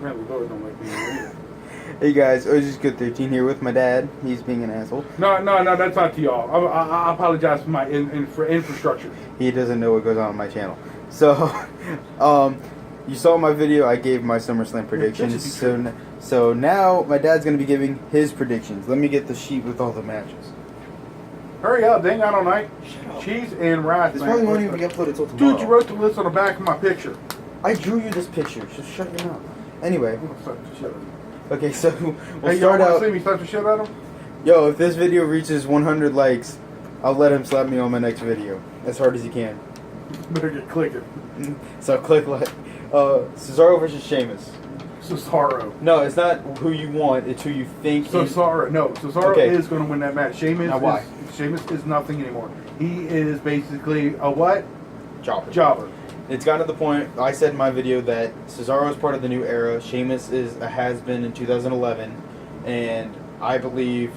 apparently Lord don't like me either. Hey guys, OG's Good 13 here with my dad. He's being an asshole. No, that's not to y'all. I apologize for my infrastructure. He doesn't know what goes on my channel. So, you saw my video. I gave my SummerSlam predictions. So now my dad's going to be giving his predictions. Let me get the sheet with all the matches. Hurry up, dang out all night. Cheese and rice. This probably won't even get uploaded until tomorrow. Dude, you wrote the list on the back of my picture. I drew you this picture. Just shut your mouth. Anyway. Shut up. Okay, so we'll hey, start y'all out. want to see me slap the shit out of him? Yo, if this video reaches 100 likes, I'll let him slap me on my next video as hard as he can. Better get clicking. So click like. Cesaro versus Sheamus. Cesaro. No, it's not who you want. It's who you think. Cesaro. No, Cesaro is going to win that match. Sheamus. Now why? Sheamus is nothing anymore. He is basically a what? Jobber. It's gotten to the point, I said in my video, that Cesaro is part of the new era. Sheamus is a has-been in 2011. And I believe,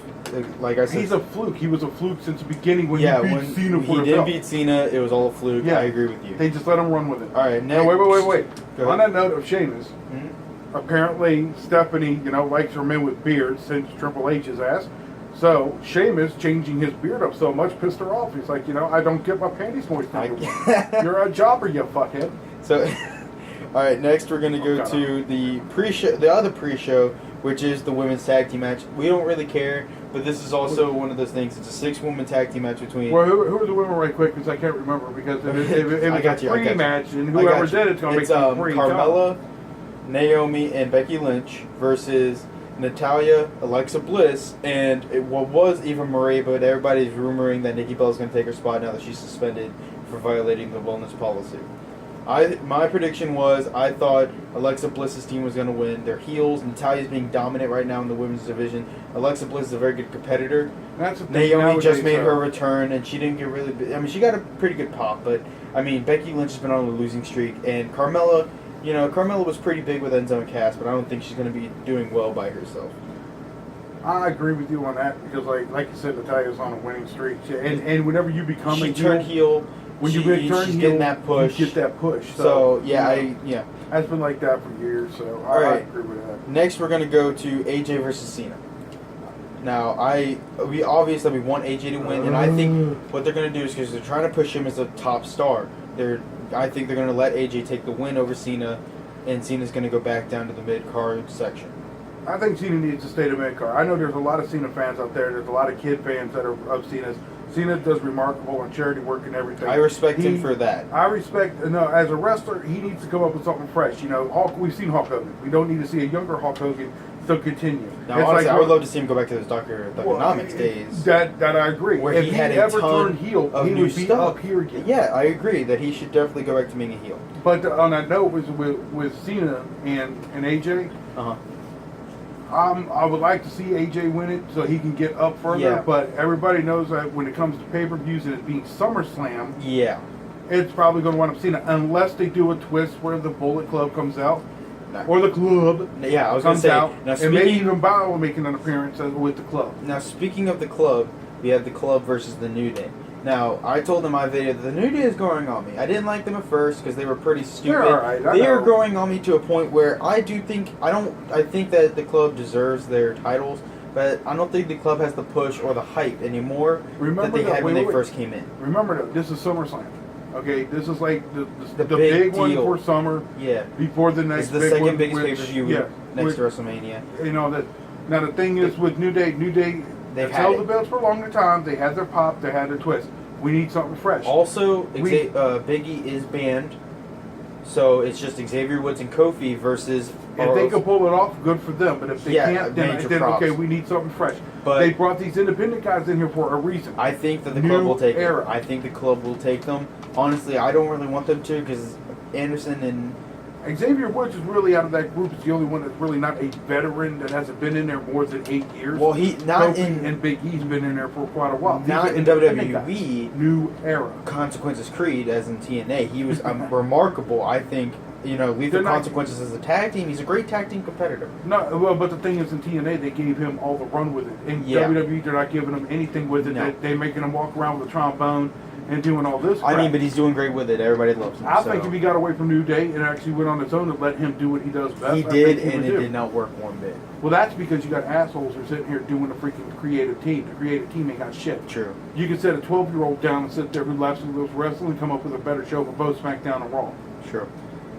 like I said... He's a fluke. He was a fluke since the beginning when he beat Cena for the belt. He didn't beat Cena. It was all a fluke. Yeah. I agree with you. They just let him run with it. All right, next... No, wait. On that note of Sheamus, apparently Stephanie, likes her men with beards since Triple H's ass. So, Sheamus changing his beard up so much pissed her off. He's like, I don't get my panties moist anymore. You're a jobber, you fuckhead. So, alright, next we're going to go to the pre-show, the other pre-show, which is the women's tag team match. We don't really care, but this is also one of those things. It's a 6-woman tag team match between... Well, who are the women right quick? Because I can't remember. Because if it's a free match, and whoever did it's going to make it free. Carmella, Naomi, and Becky Lynch versus... Natalya, Alexa Bliss, and what was Eva Marie, but everybody's rumoring that Nikki Bella's going to take her spot now that she's suspended for violating the wellness policy. My prediction was I thought Alexa Bliss's team was going to win. They're heels. Natalya's being dominant right now in the women's division. Alexa Bliss is a very good competitor. Naomi just made her return, and she didn't get really... I mean, she got a pretty good pop, but, Becky Lynch has been on a losing streak, and Carmella... Carmella was pretty big with Enzo and Cass, but I don't think she's going to be doing well by herself. I agree with you on that because, like you said, Natalya's on a winning streak, and whenever you become a heel, when you turn heel, getting that push, you get that push. So it's been like that for years. So I agree with that. Next, we're going to go to AJ versus Cena. Now, we obviously want AJ to win, and I think what they're going to do is because they're trying to push him as a top star. I think they're going to let AJ take the win over Cena, and Cena's going to go back down to the mid-card section. I think Cena needs to stay to mid-card. I know there's a lot of Cena fans out there. There's a lot of kid fans that are of Cena's. Cena does remarkable on charity work and everything. I respect him for that. As a wrestler, he needs to come up with something fresh. We've seen Hulk Hogan. We don't need to see a younger Hulk Hogan still continue. Now, honestly, I would love to see him go back to those Doctor-Nomics days. That I agree. Where he had a ton heel, of he new would be stuff. up here again. Yeah, I agree that he should definitely go back to being a heel. But on that note, with Cena and AJ, I would like to see AJ win it so he can get up further. Yeah. But everybody knows that when it comes to pay-per-views and it being SummerSlam, it's probably going to wind up Cena unless they do a twist where the Bullet Club comes out. Or the club comes out, and maybe even Balor making an appearance with the club. Now, speaking of the club, we have the club versus the New Day. Now, I told in my video that the New Day is growing on me. I didn't like them at first because they were pretty stupid. They're all right, they are growing on me to a point where I think that the club deserves their titles, but I don't think the club has the push or the hype anymore that they had when they first came in. Remember, though, this is SummerSlam. Okay, this is like the big one for summer. Yeah. Before the next. It's the second biggest pay-per-view next to WrestleMania. Now the thing is with New Day, they've held the belts for a longer time. They had their pop. They had their twist. We need something fresh. Also, Biggie is banned, so it's just Xavier Woods and Kofi versus. If they can pull it off, good for them. But if they can't, then okay, we need something fresh. But they brought these independent guys in here for a reason. I think that the club will take them. I think the club will take them. Honestly, I don't really want them to because Anderson and Xavier Woods is really out of that group. Is the only one that's really not a veteran that hasn't been in there more than 8 years. Well, and Big E's been in there for quite a while. Not in WWE. New era. Consequences Creed, as in TNA, he was remarkable. I think Lethal Consequences as a tag team. He's a great tag team competitor. No, well, but the thing is, in TNA, they gave him all the run with it. In WWE, they're not giving him anything with it. No. They're making him walk around with a trombone and doing all this crap. I mean, but he's doing great with it. Everybody loves him. I think if he got away from New Day and actually went on his own and let him do what he does best, he did, and it did not work one bit. Well, that's because you got assholes who are sitting here doing the freaking creative team. The creative team ain't got shit. True. You can set a 12-year-old down and sit there who loves wrestling and come up with a better show for both SmackDown and Raw. Sure.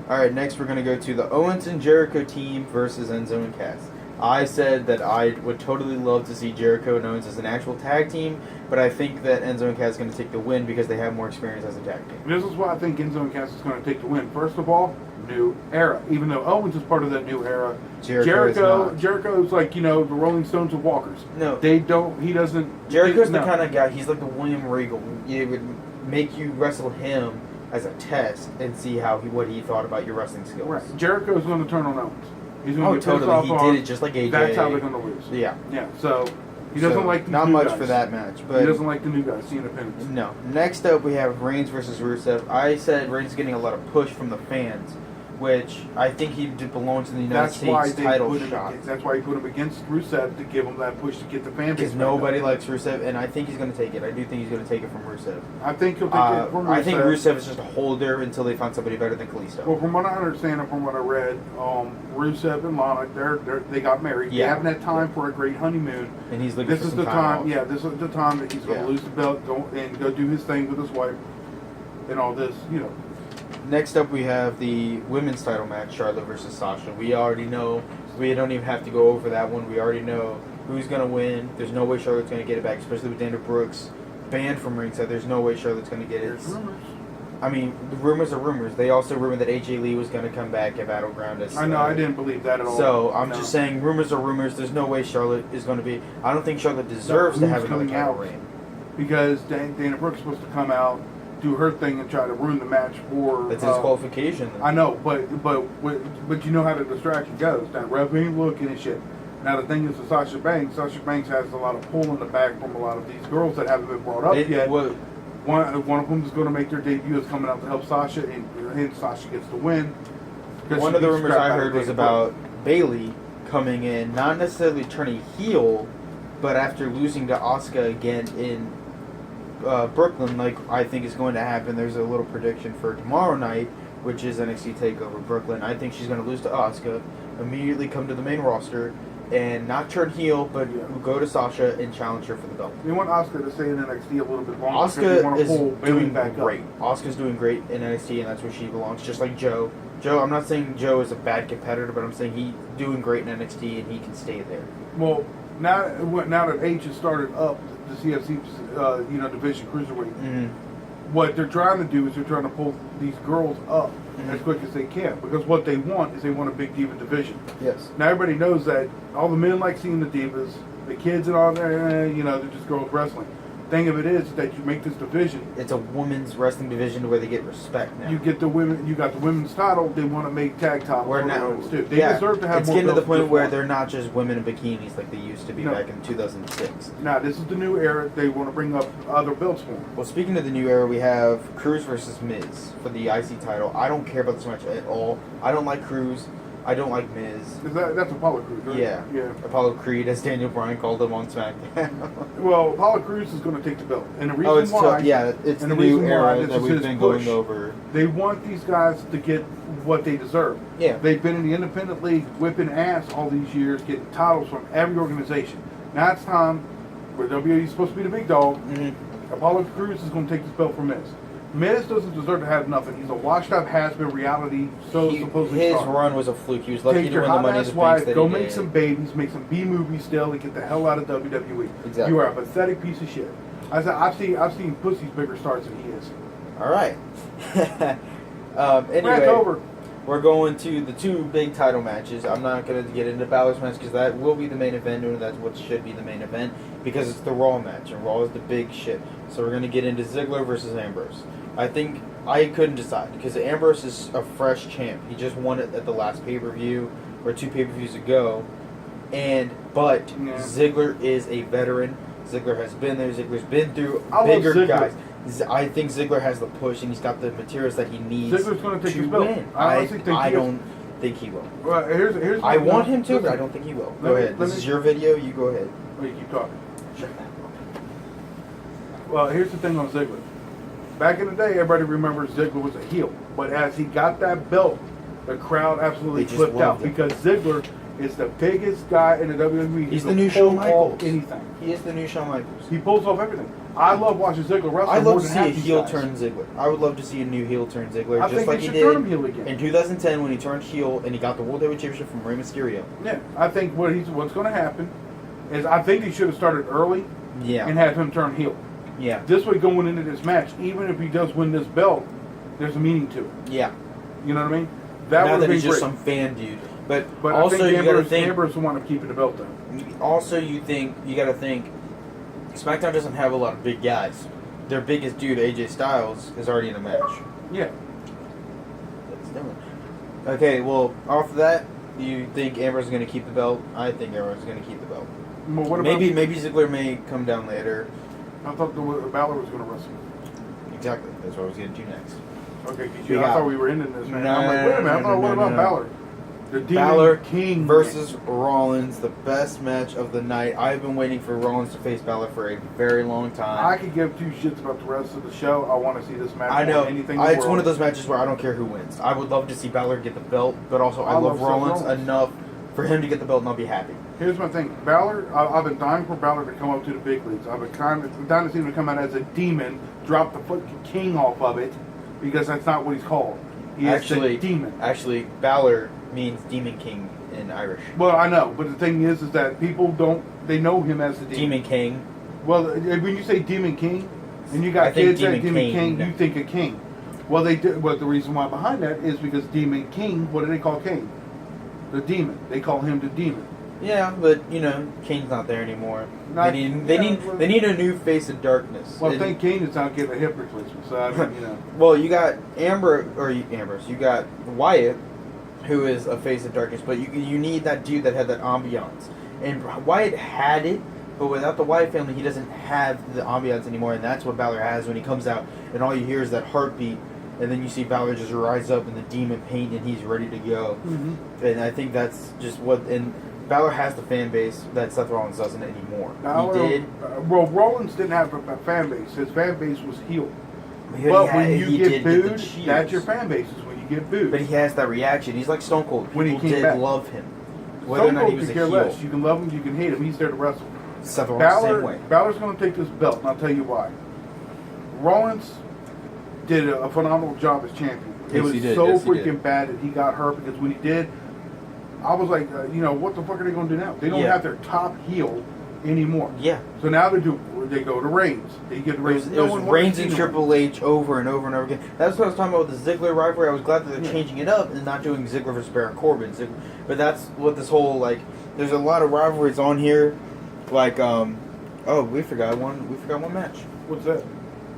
All right, next we're going to go to the Owens and Jericho team versus Enzo and Cass. I said that I would totally love to see Jericho and Owens as an actual tag team, but I think that Enzo and Cass is going to take the win because they have more experience as a tag team. This is why I think Enzo and Cass is going to take the win. First of all, new era. Even though Owens is part of that new era, Jericho's like, the Rolling Stones of walkers. No. He doesn't... Jericho's the kind of guy, he's like the William Regal. It would make you wrestle him as a test and see what he thought about your wrestling skills. Right. Jericho's going to turn on Owens. He's going to get totally. off He on, did it just like AJ. That's how they're going to lose. Yeah. Yeah. So he doesn't like the not new much guys. for that match, but he doesn't like the new guys, the independents. No. Next up, we have Reigns versus Rusev. I said Reigns is getting a lot of push from the fans, which I think he belongs in the United States title shot. That's why he put him against Rusev to give him that push to get the fan base. Because nobody likes Rusev, and I think he's going to take it. I do think he's going to take it from Rusev. I think he'll take it from Rusev. I think Rusev is just a holder until they find somebody better than Kalisto. Well, from what I understand and from what I read, Rusev and Lana, they got married. Yeah. They haven't had time for a great honeymoon. And he's looking this for is some the time off. Yeah, this is the time that he's going to lose the belt and go do his thing with his wife and all this, Next up, we have the women's title match, Charlotte versus Sasha. We already know. We don't even have to go over that one. We already know who's going to win. There's no way Charlotte's going to get it back, especially with Dana Brooks banned from ringside. There's no way Charlotte's going to get it. There's rumors. I mean, the rumors are rumors. They also rumored that AJ Lee was going to come back at Battleground. I know, I didn't believe that at all. So, I'm just saying, rumors are rumors. There's no way Charlotte is going to be... I don't think Charlotte deserves to have another title reign. Because Dana Brooks is supposed to come out, do her thing and try to ruin the match for... That's disqualification. I know, but you know how the distraction goes. Now, Rev ain't looking and shit. Now, the thing is with Sasha Banks has a lot of pull in the back from a lot of these girls that haven't been brought up yet. One of them is going to make their debut is coming out to help Sasha, and Sasha gets the win. One of the rumors I heard was about Bayley coming in, not necessarily turning heel, but after losing to Asuka again in Brooklyn, like I think is going to happen. There's a little prediction for tomorrow night, which is NXT TakeOver Brooklyn. I think she's going to lose to Asuka, immediately come to the main roster, and not turn heel, but go to Sasha and challenge her for the belt. We want Asuka to stay in NXT a little bit longer. Asuka is doing great. Asuka's doing great in NXT, and that's where she belongs, just like Joe. I'm not saying Joe is a bad competitor, but I'm saying he's doing great in NXT, and he can stay there. Well, now that H has started up the CFC, division cruiserweight, what they're trying to do is they're trying to pull these girls up as quick as they can, because what they want is they want a big diva division. Yes. Now everybody knows that all the men like seeing the divas, the kids and all that, they're just girls wrestling. Thing of it is that you make this division. It's a women's wrestling division where they get respect now. You get the women. You got the women's title. They want to make tag titles. Where now, they deserve to have. It's more getting to the belts point just where one. they're not just women in bikinis like they used to be back in 2006. Now this is the new era. They want to bring up other belts for them. Well, speaking of the new era, we have Cruz versus Miz for the IC title. I don't care about this match at all. I don't like Cruz. I don't like Miz. That's Apollo Crews, right? Yeah. Apollo Creed, as Daniel Bryan called him on SmackDown. Well, Apollo Crews is going to take the belt. And the reason why... it's the new era that we've been going over. They want these guys to get what they deserve. Yeah. They've been in the independent league whipping ass all these years, getting titles from every organization. Now it's time where WWE is supposed to be the big dog. Apollo Crews is going to take this belt from Miz. Miz doesn't deserve to have nothing. He's a washed-up, has-been reality show supposedly his star. run was a fluke. He was lucky Take to your win the Money in hot-ass the Bank wife, that go he make did. some babies, make some B-movies still, and get the hell out of WWE. Exactly. You are a pathetic piece of shit. I said, I've seen pussies bigger stars than he is. All right. Anyway, Rant's over. We're going to the two big title matches. I'm not going to get into Balor's match because that will be the main event, and that's what should be the main event because it's the Raw match, and Raw is the big shit. So we're going to get into Ziggler versus Ambrose. I think I couldn't decide because Ambrose is a fresh champ. He just won it at the last pay-per-view or two pay-per-views ago, but Ziggler is a veteran. Ziggler has been there. Ziggler's been through bigger guys. I think Ziggler has the push, and he's got the materials that he needs Ziggler's going to take his to belt. win. I honestly think I don't think he will. Well, here's I want him to, but I don't think he will. Go ahead. This is your video. You go ahead. Oh, you keep talking. Well, here's the thing on Ziggler. Back in the day, everybody remembers Ziggler was a heel. But as he got that belt, the crowd absolutely They just flipped out. loved him. Because Ziggler is the biggest guy in the WWE. He's He the new can Shawn pull Michaels. off anything. He is the new Shawn Michaels. He pulls off everything. I love watching Ziggler wrestle. I'd more love to than see a half these heel guys. turn Ziggler. I would love to see a new heel turn Ziggler, I just think like they he should did turn him heel again. in 2010 when he turned heel and he got the World Heavyweight Championship from Rey Mysterio. Yeah, I think what's going to happen is I think he should have started early Yeah. and have him turn heel. Yeah. This way, going into this match, even if he does win this belt, there's a meaning to it. Yeah. You know what I mean? That Now would that be he's just great. some fan dude. But But also I think you gotta Amber's think. the one to keep the belt though. Also, you gotta think. SmackDown doesn't have a lot of big guys. Their biggest dude, AJ Styles, is already in a match. Yeah. That's different. Okay, well, off of that, you think Amber's going to keep the belt? I think Amber's going to keep the belt. Well, what about, Maybe Ziggler may come down later. I thought Balor was going to wrestle. Exactly. That's what I was getting to next. Okay, 'cause We I got- thought we were ending this, man. No, I'm like, wait a minute. I thought, what about no. Balor? The Demon Balor King versus Rollins, the best match of the night. I've been waiting for Rollins to face Balor for a very long time. I could give two shits about the rest of the show. I want to see this match. I know. More than anything in the It's world. one of those matches where I don't care who wins. I would love to see Balor get the belt, but also I love Seth Rollins Rollins. enough for him to get the belt and I'll be happy. Here's my thing. Balor, I've been dying for Balor to come up to the big leagues. I've been dying to see him to come out as a demon, drop the fucking king off of it, because that's not what he's called. He is the demon. Actually, Balor means Demon King in Irish. Well, I know, but the thing is that people they know him as the demon. Demon King. Well, when you say Demon King, and you I got think kids that Demon Demon King. King, you think a king. Well, they do. But the reason why behind that is because Demon King. What do they call King? The demon. They call him the demon. Yeah, but Kane's not there anymore. Not- they yeah, need a new face of darkness. Well, And- thank Kane is not getting a hip replacement. So I mean, Well, you got Ambrose. You got Wyatt, who is a face of darkness, but you need that dude that had that ambiance. And Wyatt had it, but without the Wyatt family, he doesn't have the ambiance anymore. And that's what Balor has when he comes out, and all you hear is that heartbeat. And then you see Balor just rise up in the demon paint, and he's ready to go. Mm-hmm. And I think that's just what. And Balor has the fan base that Seth Rollins doesn't anymore. He did. Well, Rollins didn't have a fan base. His fan base was heel. But But when you he get did booed, the cheers. that's your fan base. Is when you get booed. But he has that reaction. He's like Stone Cold. When he People came did back. love him, whether Stone or not he Cold was could a care heel. less. You can love him, you can hate him. He's there to wrestle. Seth Rollins, same way. Balor's going to take this belt, and I'll tell you why. Rollins did a phenomenal job as champion. It Yes, was he did. so Yes, he did. freaking bad that he got hurt, because when he did, I was like, what the fuck are they going to do now? They don't Yeah. have their top heel anymore. Yeah. So now they go to Reigns. They get It Reigns. was, No it one was wants Reigns to and see Triple H over and over and over again. That's what I was talking about with the Ziggler rivalry. I was glad that they're Yeah. changing it up and not doing Ziggler versus Baron Corbin. But that's what this whole, there's a lot of rivalries on here. We forgot one match. What's that?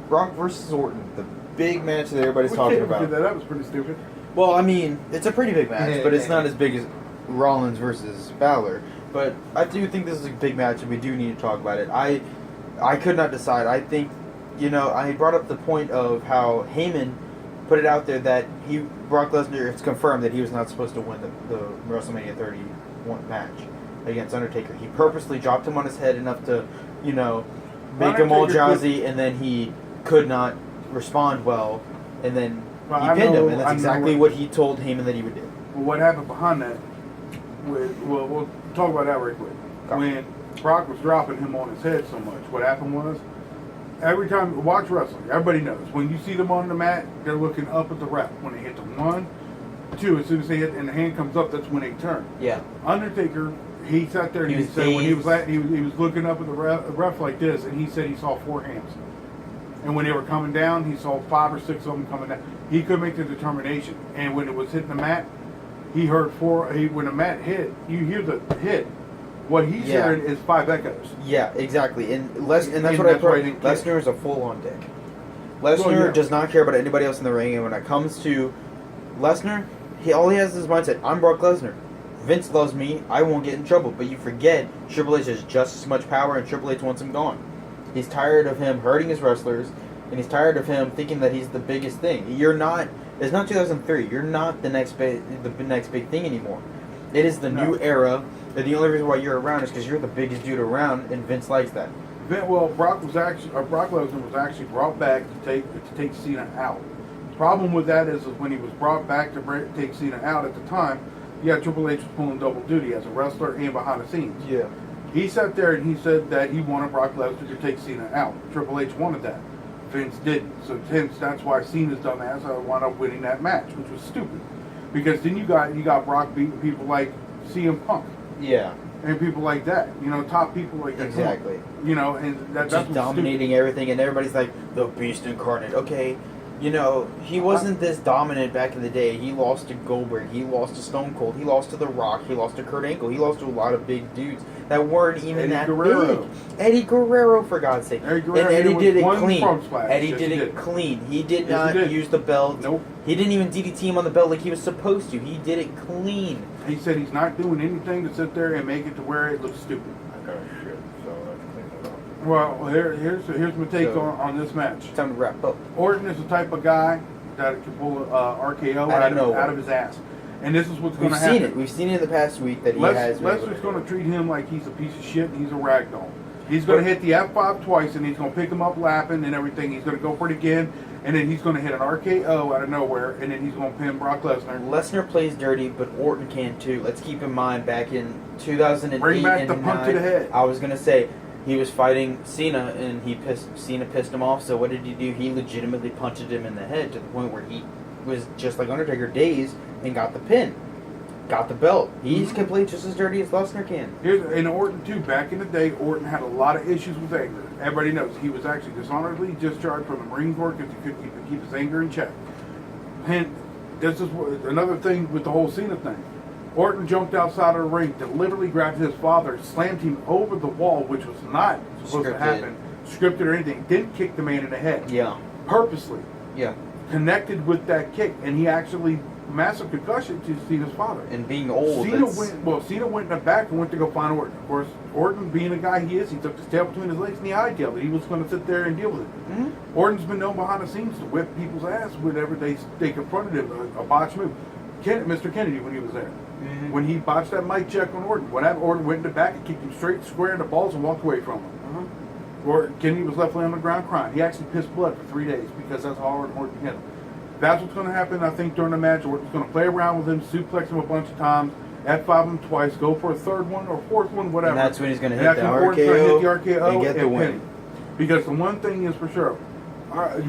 Brock versus Orton. The big match that everybody's We talking can't about. do that. That was pretty stupid. Well, I mean, it's a pretty big match, but it's not as big as Rollins versus Balor. But I do think this is a big match, and we do need to talk about it. I could not decide. I think, I brought up the point of how Heyman put it out there that Brock Lesnar, it's confirmed that he was not supposed to win the WrestleMania 31 match against Undertaker. He purposely dropped him on his head enough to, make him all Undertaker jazzy, and then he could not respond well, and then Well, he I pinned him, know- and that's I know exactly what he told Heyman that he would do. Well, what happened behind that? We'll talk about that right quick. Okay. When Brock was dropping him on his head so much, what happened was, every time watch wrestling, everybody knows when you see them on the mat, they're looking up at the ref. When they hit the 1, 2, as soon as they hit and the hand comes up, that's when they turn. Yeah. Undertaker, he sat there and He he was said when he was dazed. he was looking up at the ref like this, and he said he saw 4 hands. And when they were coming down, he saw 5 or 6 of them coming down. He couldn't make the determination. And when it was hitting the mat, he heard 4. When the mat hit, you hear the hit. What he's Yeah. hearing is 5 echoes. Yeah, exactly. And that's And what that's I why he thought. didn't kick. Lesnar is a full-on dick. Lesnar Well, yeah. does not care about anybody else in the ring, and when it comes to Lesnar, all he has is his mindset. I'm Brock Lesnar. Vince loves me. I won't get in trouble. But you forget Triple H has just as much power, and Triple H wants him gone. He's tired of him hurting his wrestlers, and he's tired of him thinking that he's the biggest thing. You're not. It's not 2003. You're not the next big thing anymore. It is the new era. And the only reason why you're around is because you're the biggest dude around, and Vince likes that. Well, Brock Lesnar was actually brought back to take Cena out. The problem with that is when he was brought back to take Cena out at the time, Triple H was pulling double duty as a wrestler and behind the scenes. Yeah. He sat there and he said that he wanted Brock Lesnar to take Cena out. Triple H wanted that. Vince didn't. So hence that's why Cena's dumbass wound up winning that match, which was stupid. Because then you got Brock beating people like CM Punk. Yeah. And people like that. Top people like that. Exactly. And that's just dominating stupid. everything, and everybody's like, the beast incarnate. Okay, he wasn't this dominant back in the day. He lost to Goldberg. He lost to Stone Cold. He lost to The Rock. He lost to Kurt Angle. He lost to a lot of big dudes that weren't even that big. Eddie Guerrero, for God's sake. Eddie Guerrero, and Eddie did it clean. Eddie Did it clean. He did not use the belt. Nope. He didn't even DDT him on the belt like he was supposed to. He did it clean. He said he's not doing anything to sit there and make it to where it looks stupid. Oh, shit. So let's clean it up. Well, here's my take on this match. Time to wrap up. Orton is the type of guy that can pull a RKO out of his ass. And this is what's going to happen. We've seen it in the past week that Lesnar's going to treat him like he's a piece of shit and he's a ragdoll. He's going to hit the F5 twice and he's going to pick him up lapping and everything. He's going to go for it again. And then he's going to hit an RKO out of nowhere, and then he's going to pin Brock Lesnar. Lesnar plays dirty, but Orton can too. Let's keep in mind, back in 2008 bring back and the punch to the head. I was going to say, he was fighting Cena, and Cena pissed him off, so what did he do? He legitimately punched him in the head to the point where he was just like Undertaker, dazed, and got the pin. Got the belt. He can play just as dirty as Lesnar can. In Orton, too, back in the day, Orton had a lot of issues with anger. Everybody knows he was actually dishonorably discharged from the Marine Corps because he couldn't keep his anger in check. And this is another thing with the whole Cena thing. Orton jumped outside of the ring, deliberately grabbed his father, slammed him over the wall, which was not supposed to happen, scripted or anything. Didn't kick the man in the head. Yeah. Purposely. Yeah. Connected with that kick, and he actually massive concussion to Cena's father. And being old, Cena went in the back and went to go find Orton. Of course, Orton, being the guy he is, he took his tail between his legs and he hightailed it. He was going to sit there and deal with it. Mm-hmm. Orton's been known behind the scenes to whip people's ass whenever they confronted him, a botch move. Mr. Kennedy, when he was there. Mm-hmm. When he botched that mic check on Orton. When that Orton went in the back and kicked him straight square in the balls and walked away from him. Mm-hmm. Kennedy was left laying on the ground crying. He actually pissed blood for 3 days because that's how hard Orton hit him. That's what's going to happen, I think, during the match. Orton's going to play around with him, suplex him a bunch of times, F5 him twice, go for a third one or fourth one, whatever. And that's when he's going to hit the RKO and get the win. Because the one thing is for sure,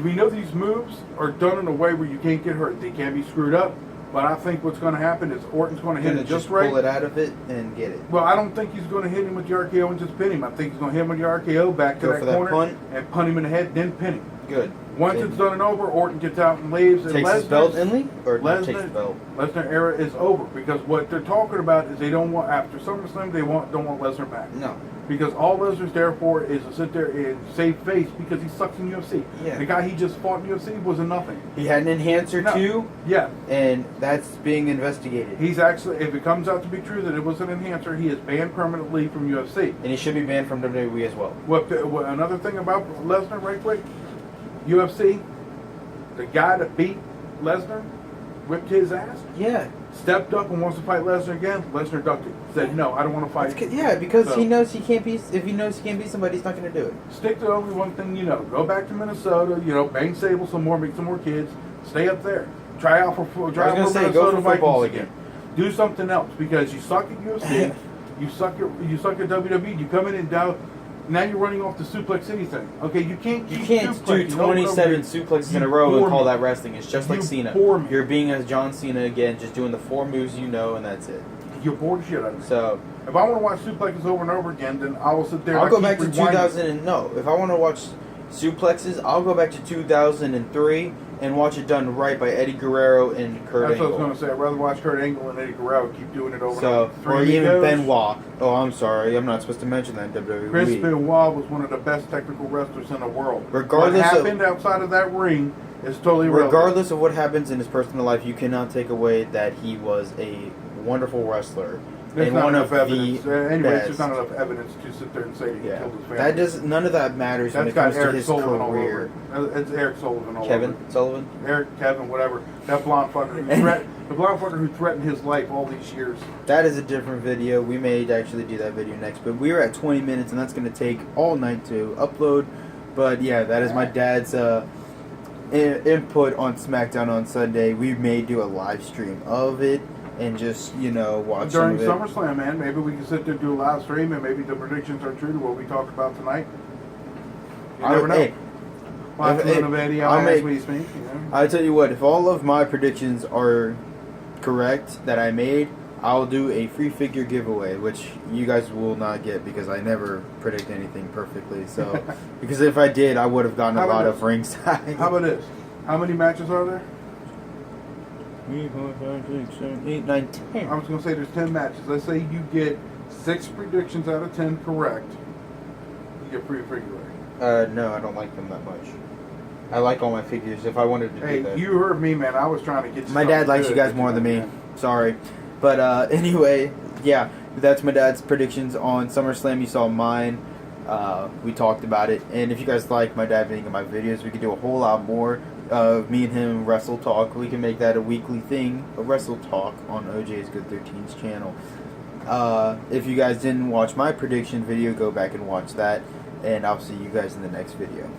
we know these moves are done in a way where you can't get hurt. They can't be screwed up. But I think what's going to happen is Orton's going to hit it just right. Pull it out of it and get it. Well, I don't think he's going to hit him with the RKO and just pin him. I think he's going to hit him with the RKO back to that corner and punt him in the head, then pin him. Good. Once it's done and over, Orton gets out and leaves. Takes his belt in Lee? Or takes the belt? Lesnar era is over because what they're talking about is they don't want, after SummerSlam, don't want Lesnar back. No. Because all Lesnar's there for is to sit there and save face because he sucks in UFC. Yeah. The guy he just fought in UFC was a nothing. He had an enhancer too. Yeah. And that's being investigated. He's actually, if it comes out to be true that it was an enhancer, he is banned permanently from UFC. And he should be banned from WWE as well. What another thing about Lesnar, right quick? UFC, the guy that beat Lesnar, whipped his ass. Yeah. Stepped up and wants to fight Lesnar again. Lesnar ducked it. Said, no, I don't want to fight. Because he knows he can't be. If he knows he can't be somebody, he's not going to do it. Stick to only one thing you know. Go back to Minnesota. Bang Sable some more, make some more kids. Stay up there. Try out for Minnesota go for football Vikings again. Do something else because you suck at UFC. you suck at WWE. You come in and down. Now you're running off the Suplex City thing. Okay, you can't do 27 suplexes in a row and call that wrestling. It's just like Cena. You're being as John Cena again, just doing the 4 moves you know, and that's it. You're bored of shit out of it. So if I want to watch suplexes over and over again, then I will sit there. I'll go back to 2000 if I want to watch suplexes, I'll go back to 2003 and watch it done right by Eddie Guerrero and Kurt Angle. That's what I was going to say. I'd rather watch Kurt Angle and Eddie Guerrero keep doing it over and over. Or even Benoit. Oh, I'm sorry. I'm not supposed to mention that in WWE. Chris Benoit was one of the best technical wrestlers in the world. Regardless what happened outside of that ring is totally irrelevant. Regardless of what happens in his personal life, you cannot take away that he was a wonderful wrestler. There's and not one enough of evidence. the Anyways, best. there's not enough evidence to sit there and say he Yeah, killed his family. that does none of that matters when That's it got comes to Eric his Sullivan all career. over it. It's Eric Sullivan all Kevin over it. Sullivan. Eric, Kevin, whatever. That blonde fucker who threatened his life all these years. That is a different video. We may actually do that video next, but we are at 20 minutes, and that's going to take all night to upload. But yeah, that is my dad's input on SmackDown on Sunday. We may do a live stream of it and just watch During some of it. SummerSlam, man, maybe we can sit there and do a live stream, and maybe the predictions are true to what we talked about tonight. You never know. Hey, Watch a little video as we speak. I tell you what, if all of my predictions are correct that I made, I'll do a free figure giveaway, which you guys will not get because I never predict anything perfectly. So, because if I did, I would have gotten a lot of ringside. How about this? How many matches are there? 3, 4, 5, 6, 7, 8, 9, 10. I was going to say there's 10 matches. Let's say you get 6 predictions out of 10 correct. You get free figure. No, I don't like them that much. I like all my figures. If I wanted to do that. You heard me, man. I was trying to get you My dad likes you guys more than me. Sorry. But anyway, yeah, that's my dad's predictions on SummerSlam. You saw mine. We talked about it. And if you guys like my dad being in my videos, we could do a whole lot more of me and him Wrestletalk. We can make that a weekly thing, a Wrestletalk on OJ's Good 13's channel. If you guys didn't watch my prediction video, go back and watch that. And I'll see you guys in the next video.